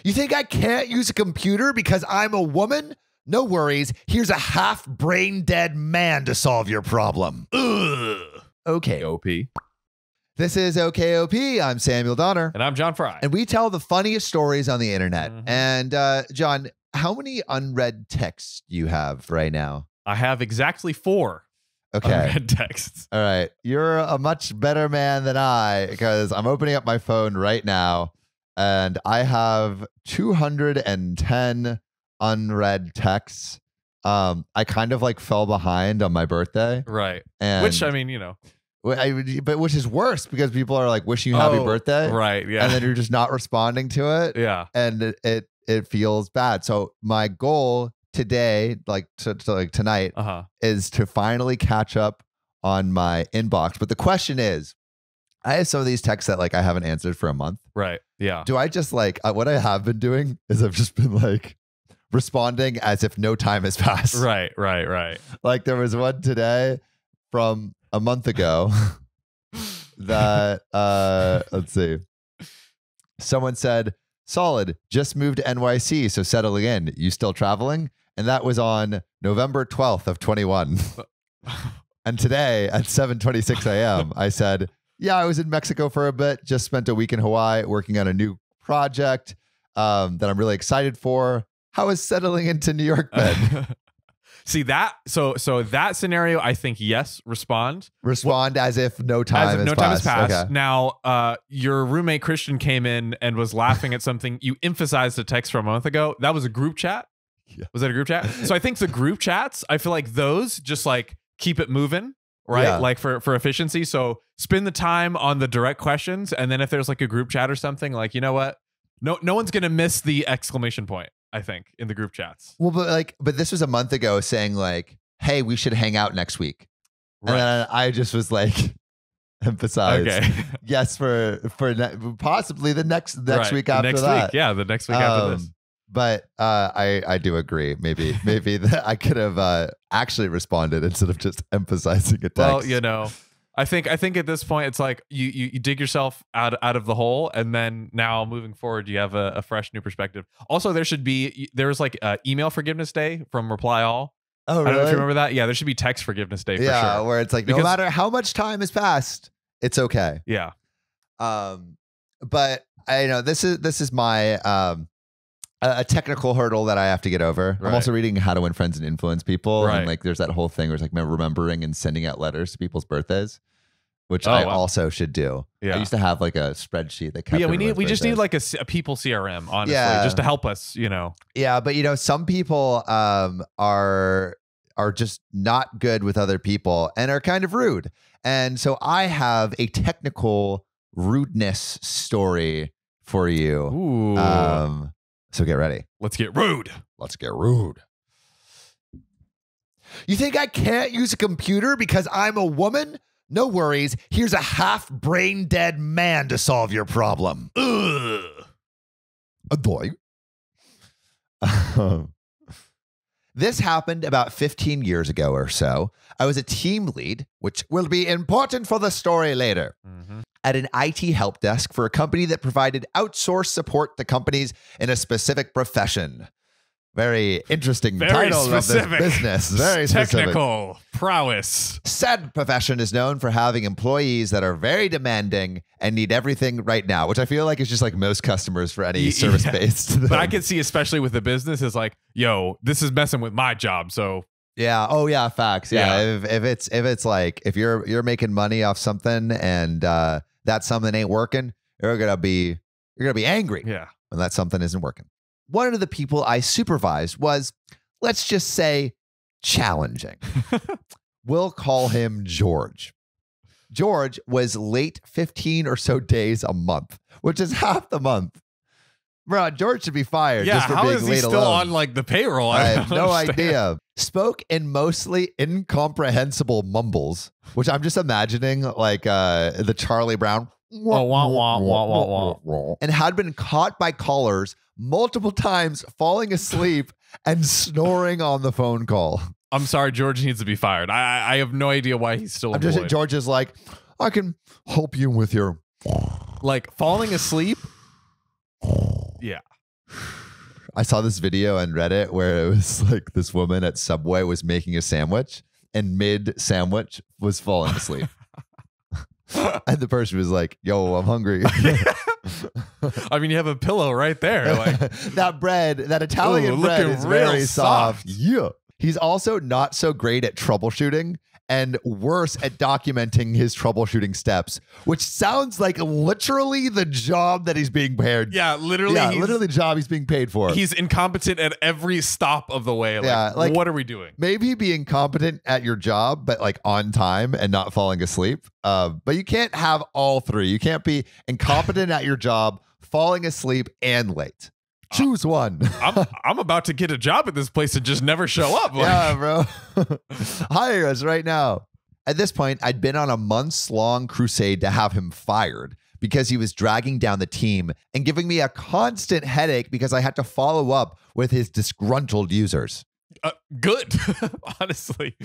You think I can't use a computer because I'm a woman? No worries. Here's a half brain dead man to solve your problem. Ugh. Okay. OP. This is OKOP. I'm Samuel Donner. And I'm John Frye. And we tell the funniest stories on the internet. And John, how many unread texts do you have right now? I have exactly 4 unread texts. All right. You're a much better man than I, because I'm opening up my phone right now and I have 210 unread texts. I kind of like fell behind on my birthday. Right. And which, I mean, you know. But which is worse because people are like wishing you happy birthday. Right. Yeah. And then you're just not responding to it. Yeah. And it feels bad. So my goal today, like tonight, is to finally catch up on my inbox. But the question is, I have some of these texts that like I haven't answered for a month. Right. Yeah. Do I just like what I have been doing is I've just been like responding as if no time has passed. Right. Right. Right. Like there was one today from a month ago that let's see. Someone said, "Solid, just moved to NYC, so settling in. You still traveling?" And that was on November 12th of 21. And today at 7:26 a.m. I said, "Yeah, I was in Mexico for a bit, just spent a week in Hawaii working on a new project that I'm really excited for. How is settling into New York been?" See that? So that scenario, I think, yes, respond. Respond as if no time has passed. Okay. Now, your roommate Christian came in and was laughing at something. You emphasized a text from a month ago. That was a group chat? Yeah. Was that a group chat? So I think the group chats, I feel like those just like keep it moving, right? Yeah. Like for efficiency. So spend the time on the direct questions. And then if there's like a group chat or something, like, you know what? No one's going to miss the exclamation point, I think, in the group chats. Well, but this was a month ago saying like, "Hey, we should hang out next week." Right. And then I just was like, emphasize, yes, for possibly the next week after that. Yeah, the next week after this. But I do agree. Maybe that I could have actually responded instead of just emphasizing a text. Well, you know, I think at this point it's like you dig yourself out of the hole, and then now moving forward you have a fresh new perspective. Also, there was like email forgiveness day from Reply All. Oh, really? I don't know if you remember that. Yeah, there should be text forgiveness day for sure. Yeah, where it's like no matter how much time has passed, it's okay. Yeah. But I know this is my a technical hurdle that I have to get over. Right. I'm also reading How to Win Friends and Influence People. Right. And like there's that whole thing where it's like remembering and sending out letters to people's birthdays, which I also should do. Yeah. I used to have like a spreadsheet that kept we just need like a people CRM, honestly, just to help us, you know. Yeah, but you know, some people are just not good with other people and are kind of rude. And so I have a technical rudeness story for you. Ooh. So get ready. Let's get rude. Let's get rude. You think I can't use a computer because I'm a woman? No worries. Here's a half brain dead man to solve your problem. Ugh. A boy. This happened about 15 years ago or so. I was a team lead, which will be important for the story later, at an IT help desk for a company that provided outsourced support to companies in a specific profession. Very interesting title of this business. Very technical prowess. Said profession is known for having employees that are very demanding and need everything right now, which I feel like is just like most customers for any service-based. But I can see, especially with the business, is like, yo, this is messing with my job. So yeah. Oh yeah. Facts. Yeah. If it's like if you're making money off something and that something ain't working, you're gonna be angry. Yeah. When that something isn't working. One of the people I supervised was, let's just say, challenging. We'll call him George. George was late 15 or so days a month, which is half the month. Bro, George should be fired just for being late alone. How is he still on like the payroll? I have no idea. Spoke in mostly incomprehensible mumbles, which I'm just imagining like the Charlie Brown. And had been caught by callers multiple times falling asleep and snoring on the phone call. I'm sorry, George needs to be fired. I have no idea why he's still employed. George is like, I can help you with your... Like falling asleep? Yeah. I saw this video on Reddit where it was like this woman at Subway was making a sandwich and mid sandwich was falling asleep. And the person was like, yo, I'm hungry. I mean, you have a pillow right there. Like that bread, that Italian bread is very soft. Yeah. He's also not so great at troubleshooting and worse at documenting his troubleshooting steps, which sounds like literally the job that he's being paid. Yeah, literally. Yeah, literally the job he's being paid for. He's incompetent at every stop of the way. Like, what are we doing? Maybe being competent at your job, but like on time and not falling asleep. But you can't have all three. You can't be incompetent at your job, falling asleep, and late. Choose one. I'm about to get a job at this place and just never show up. Like, yeah, bro. Hire us right now. At this point, I'd been on a months-long crusade to have him fired because he was dragging down the team and giving me a constant headache because I had to follow up with his disgruntled users. Good, honestly.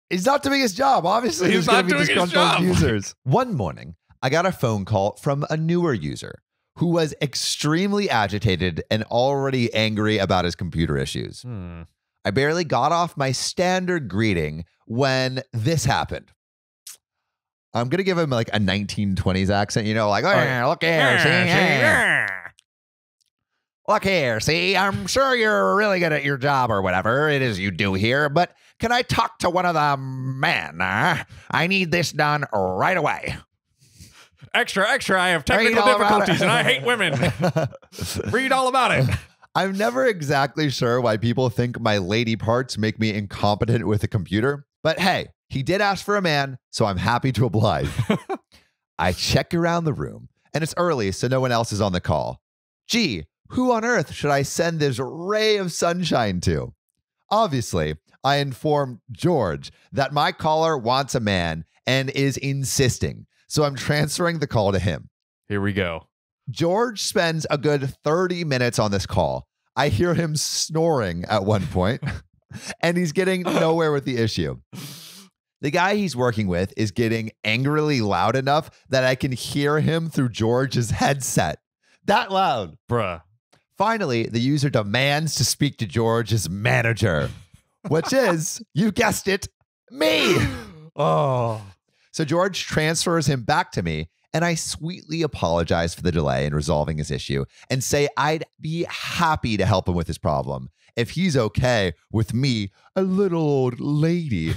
He's not doing his job. Obviously, he's going not to be doing his disgruntled job. users. One morning, I got a phone call from a newer user who was extremely agitated and already angry about his computer issues. I barely got off my standard greeting when this happened. I'm going to give him like a 1920s accent, you know, like, oh, look here, see? Look here, see? I'm sure you're really good at your job or whatever it is you do here, but can I talk to one of the men? I need this done right away. Extra, I have technical difficulties and I hate women. Read all about it. I'm never exactly sure why people think my lady parts make me incompetent with a computer, but hey, he did ask for a man, so I'm happy to oblige. I check around the room, and it's early, so no one else is on the call. Gee, who on earth should I send this ray of sunshine to? Obviously, I informed George that my caller wants a man and is insisting. So I'm transferring the call to him. Here we go. George spends a good 30 minutes on this call. I hear him snoring at one point, and he's getting nowhere with the issue. The guy he's working with is getting angrily loud enough that I can hear him through George's headset. That loud. Bruh. Finally, the user demands to speak to George's manager, which is, you guessed it, me. Oh. So George transfers him back to me, and I sweetly apologize for the delay in resolving his issue and say I'd be happy to help him with his problem if he's okay with me, a little old lady,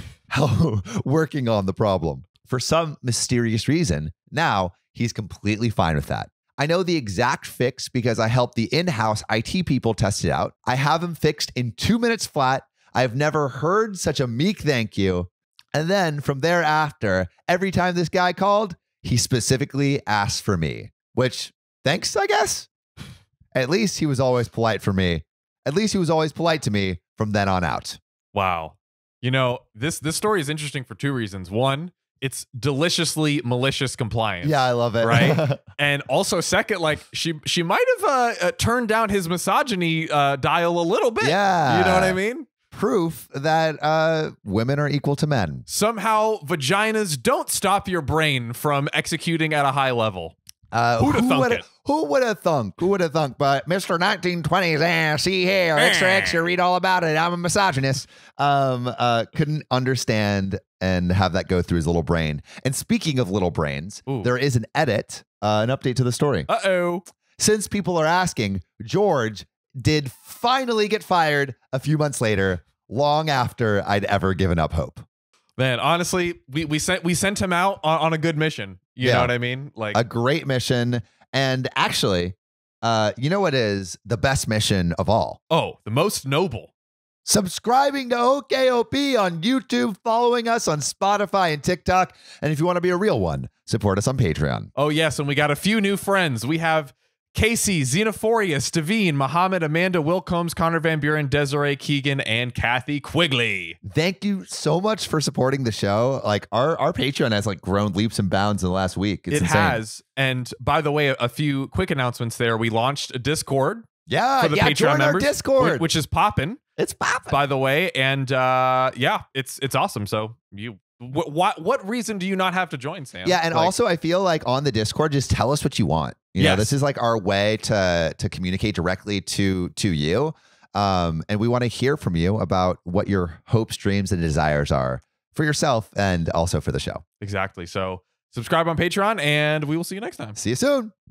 working on the problem. For some mysterious reason, now he's completely fine with that. I know the exact fix because I helped the in-house IT people test it out. I have him fixed in 2 minutes flat. I've never heard such a meek thank you. And then from thereafter, every time this guy called, he specifically asked for me, which, thanks, I guess. At least he was always polite for me. At least he was always polite to me from then on out. Wow. You know, this story is interesting for two reasons. One, it's deliciously malicious compliance. Yeah, I love it. Right? And also, second, like she might have turned down his misogyny dial a little bit. Yeah. You know what I mean? Proof that women are equal to men. Somehow, vaginas don't stop your brain from executing at a high level. Who'd have thunk it? Who would have thunk? Who would have thunk? But Mr. 1920s, see here, extra, read all about it. I'm a misogynist. Couldn't understand and have that go through his little brain. And speaking of little brains, there is an edit, an update to the story. Uh-oh. Since people are asking, George did finally get fired a few months later, long after I'd ever given up hope. Man, honestly, we sent him out on a good mission. You know what I mean? Like a great mission. And actually, you know what is the best mission of all? Oh, the most noble. Subscribing to OKOP on YouTube, following us on Spotify and TikTok. And if you want to be a real one, support us on Patreon. Oh, yes. And we got a few new friends. We have Casey, Xenophoria, Stavine, Muhammad, Amanda, Will Combs, Connor Van Buren, Desiree Keegan, and Kathy Quigley. Thank you so much for supporting the show. Like our Patreon has like grown leaps and bounds in the last week. It's insane. Has. And by the way, a few quick announcements there. We launched a Discord. Yeah, for the Patreon join members, our Discord, which is popping. It's popping, by the way. And yeah, it's awesome. So What reason do you not have to join, Sam? Yeah, and also I feel like on the Discord, just tell us what you want. You know, this is like our way to communicate directly to you. And we want to hear from you about what your hopes, dreams, and desires are for yourself and also for the show. Exactly. So subscribe on Patreon, and we will see you next time. See you soon.